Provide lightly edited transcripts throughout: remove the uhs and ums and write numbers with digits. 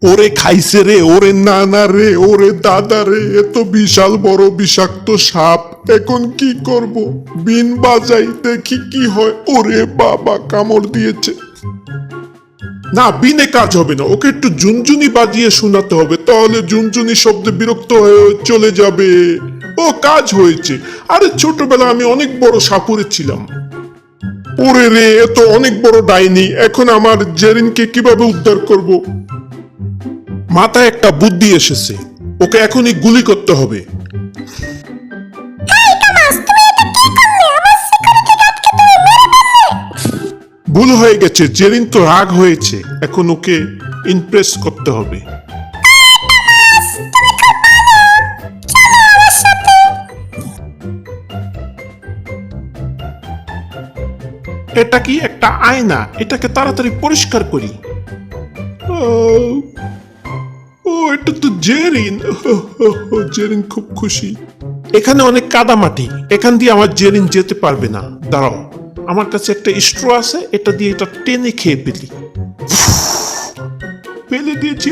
ওরে খাইছে রে, ওরে নানা রে, ওরে দাদা রে, এত বিশাল বড় বিষাক্ত সাপ। এখন কি করব? বিন বাজাই, দেখি কি হয়। ওরে বাবা, কামড় দিয়েছে। না, বিনে কাজ হবে না, ওকে একটু ঝুনঝুনি বাজিয়ে শোনাতে হবে, তাহলে ঝুনঝুনি শব্দে বিরক্ত হয়ে চলে যাবে। ও, কাজ হয়েছে। আরে ছোটবেলা আমি অনেক বড় সাপুরে ছিলাম। ওরে রে, এ তো অনেক বড় ডাইনি। এখন আমার জেরিনকে কিভাবে উদ্ধার করব? মাথায় একটা বুদ্ধি এসেছে, ওকে এখনই গুলি করতে হবে। ভুল হয়ে গেছে, জেরিন তো রাগ হয়েছে, এখন ওকে ইমপ্রেস করতে হবে। এটা কি একটা আয়না? এটাকে তাড়াতাড়ি পরিষ্কার করি। ও, এটা তো জেরিন। জেরিন খুব খুশি। এখানে অনেক কাদামাটি, এখান দিয়ে আমার জেরিন যেতে পারবে না। দাঁড়াও, আমার কাছে একটা স্ট্র আছে, এটা দিয়ে এটা টেনে খেয়ে ফেলি। ফেলে দিয়েছি।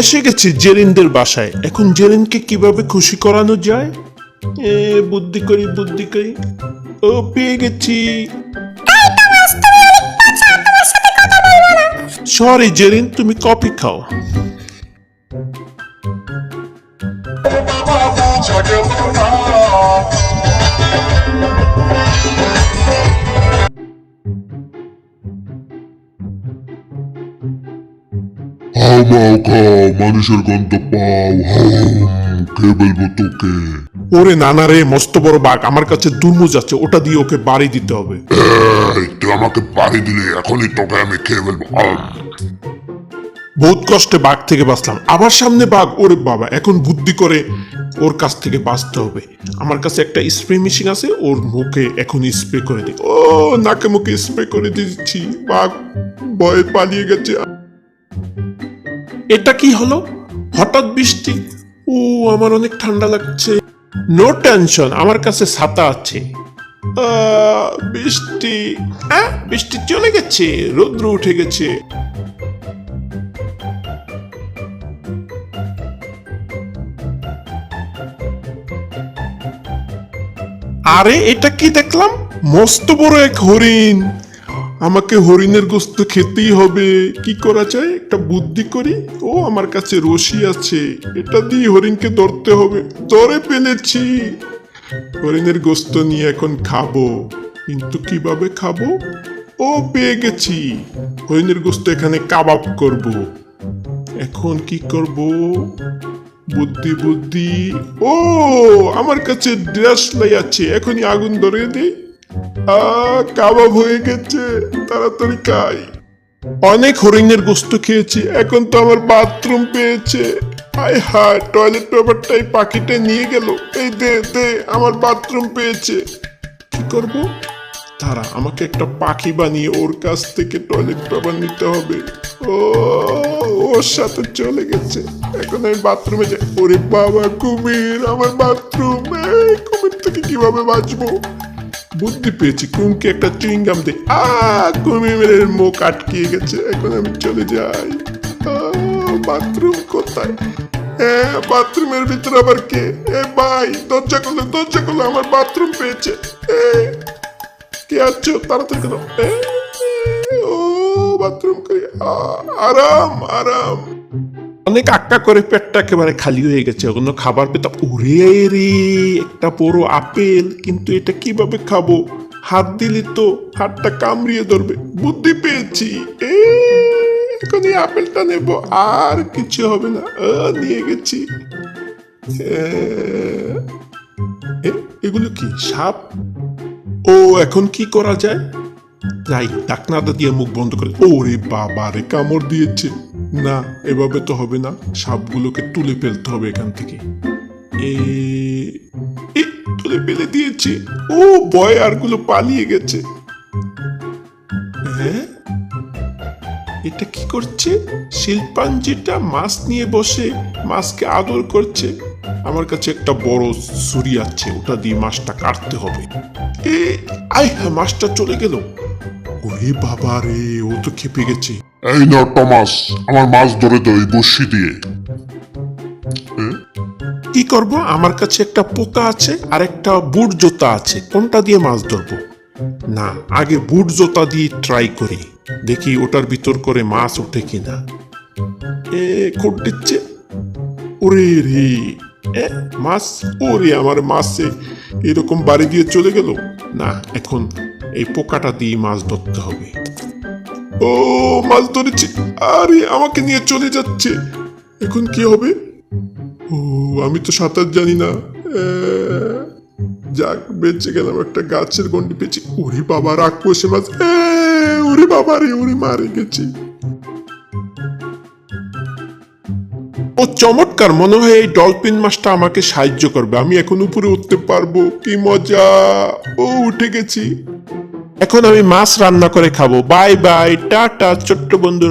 এসে গেছি জেরিনদের বাসায়। এখন জেরিনকে কিভাবে খুশি করানো যায়? বুদ্ধি করি, বুদ্ধি করি। ও, পেয়ে গেছি। সরি জেরিন, তুমি কফি খাও। হাউ মাউ খাও, মানুষের গন্ধ পাও। কে বলবো তোকে? ওরে নানা রে, মস্ত বড় বাঘ, আমার কাছে দুর্মুজ আছে, ওটা দিয়ে ওকে বাড়ি দিতে হবে। তুই আমাকে বাড়ি দিলে এখনই তোকে আমি খেয়ে ফেলবো। বহুত কষ্টে বাঘ থেকে বাঁচলাম, আবার সামনে বাঘ। ওরে বাবা, এখন বুদ্ধি করে ওর কাছ থেকে বাঁচতে হবে। আমার কাছে একটা স্প্রে মেশিন আছে, ওর মুখে এখন স্প্রে করে দিই। ও, নাকে মুখে স্প্রে করে দিচ্ছি। বাঘ ভয়ে পালিয়ে গেছে। এটা কি হলো? হঠাৎ বৃষ্টি। ও, আমার অনেক ঠান্ডা লাগছে। নো টেনশন, আমার কাছে ছাতা আছে। বৃষ্টি, বৃষ্টি চলে গেছে, রৌদ্র উঠে গেছে। আরে, এটা কি দেখলাম? মস্ত বড় এক হরিণ। আমাকে হরিণের গোস্ত খেতেই হবে। কি করা যায়? একটা বুদ্ধি করি। ও, আমার কাছে রশি আছে, এটা দিয়ে হরিণকে ধরতে হবে। ধরে ফেলেছি। হরিণের গোস্ত নিয়ে এখন খাবো, কিন্তু কিভাবে খাবো? ও, পেয়ে গেছি। হরিণের গোস্ত এখানে কাবাব করব। এখন কি করব? বুদ্ধি বুদ্ধি। ও, আমার কাছে দেশলাই আছে, এখনই আগুন ধরিয়ে দিই। কাবাব হয়ে গেছে, তাড়াতাড়ি খাই। অনেক হরিণের গোস্ত খেয়েছি, এখন তো আমার বাথরুম পেয়েছে। হায় হায়, টয়লেট পেপারটাই পাখিটা নিয়ে গেল। এই দে দে, আমার বাথরুম পেয়েছে। কি করব? তারা আমাকে একটা পাখি বানিয়ে ওর কাছ থেকে টয়লেট পেপার নিতে হবে। ও, ওর সাথে চলে গেছে। এখন আমি বাথরুমে যাই। ওরে বাবা, কুমির আমার বাথরুম। কুমির থেকে কিভাবে বাঁচবো? বুদ্ধি পেয়েছি, কুমকে একটা চুইংগাম দে। কুমিরের মুখ আটকিয়ে গেছে, এখন আমি চলে যাই। বাথরুম কোথায়? বাথরুমের ভিতরে আবার কে? ভাই, দরজা খুলে, দরজা খুলে, আমার বাথরুম পেয়েছে। কে আছো? তাড়াতাড়ি করো। ও, বাথরুম করি। আরাম আরাম। অনেক আক্কা করে পেটটা একেবারে খালি হয়ে গেছে, অন্য খাবার পেতাম। ওরে রে, একটা বড় আপেল, কিন্তু এটা কিভাবে খাবো? হাত দিলে তো হাতটা কামড়িয়ে ধরবে। বুদ্ধি পেয়েছি, এখন এই আপেলটা নেব, আর কিছু হবে না। নিয়ে গেছি। এগুলো কি সাপ? ও, এখন কি করা যায়? যাই, ঢাকনাটা দিয়ে মুখ বন্ধ করে। ওরে বাবা রে, কামড় দিয়েছে। না, এভাবে তো হবে না, সাপগুলোকে তুলে ফেলতে হবে এখান থেকে। তুলে ফেলে দিয়েছি। ও, ভয় আরগুলো পালিয়ে গেছে। হ্যাঁ, এটা কি করছে? শিল্পাঞ্জিটা মাছ নিয়ে বসে মাছকে আদর করছে। আমার কাছে একটা বড় ছুরি আছে, ওটা দিয়ে মাছটা কাটতে হবে। মাছটা চলে গেল। ওরে ওরে বাবা রে, ও তো খেপে গেছে। এই না টমাস, আমার মাছ ধরে তো এই বড়শি দিয়ে। কি করব? আমার কাছে একটা পোকা আছে আর একটা বুট জোতা আছে, কোনটা দিয়ে মাছ ধরবো? না, আগে বুট জোতা দিয়ে ট্রাই করি, দেখি ওটার ভিতর করে মাছ ওঠে কিনা। খোট দিচ্ছে। ওরে রে, মাছ! ওরে আমার মাছে এরকম বাড়ি দিয়ে চলে গেল। না, এখন এই পোকাটা দিয়ে মাছ ধরতে হবে। ও, মাছ ধরেছি। আরে আমাকে নিয়ে চলে যাচ্ছে, এখন কি হবে? ও, আমি তো সাঁতার জানি না। যাক, বেঁচে গেলাম, একটা গাছের গন্ডি পেয়েছি। ওরে বাবা, রাগ কষে মাছ! ওরে বাবা রে, ওরে মারে গেছি। ও চমৎকার, মনে হয় এই ডলফিন মাছটা আমাকে সাহায্য করবে, আমি এখন উপরে উঠতে পারবো। কি মজা! ও, উঠে গেছি। এখন আমি মাছ রান্না করে খাবো। বাই বাই, টাটা ছোট্ট বন্ধুরা।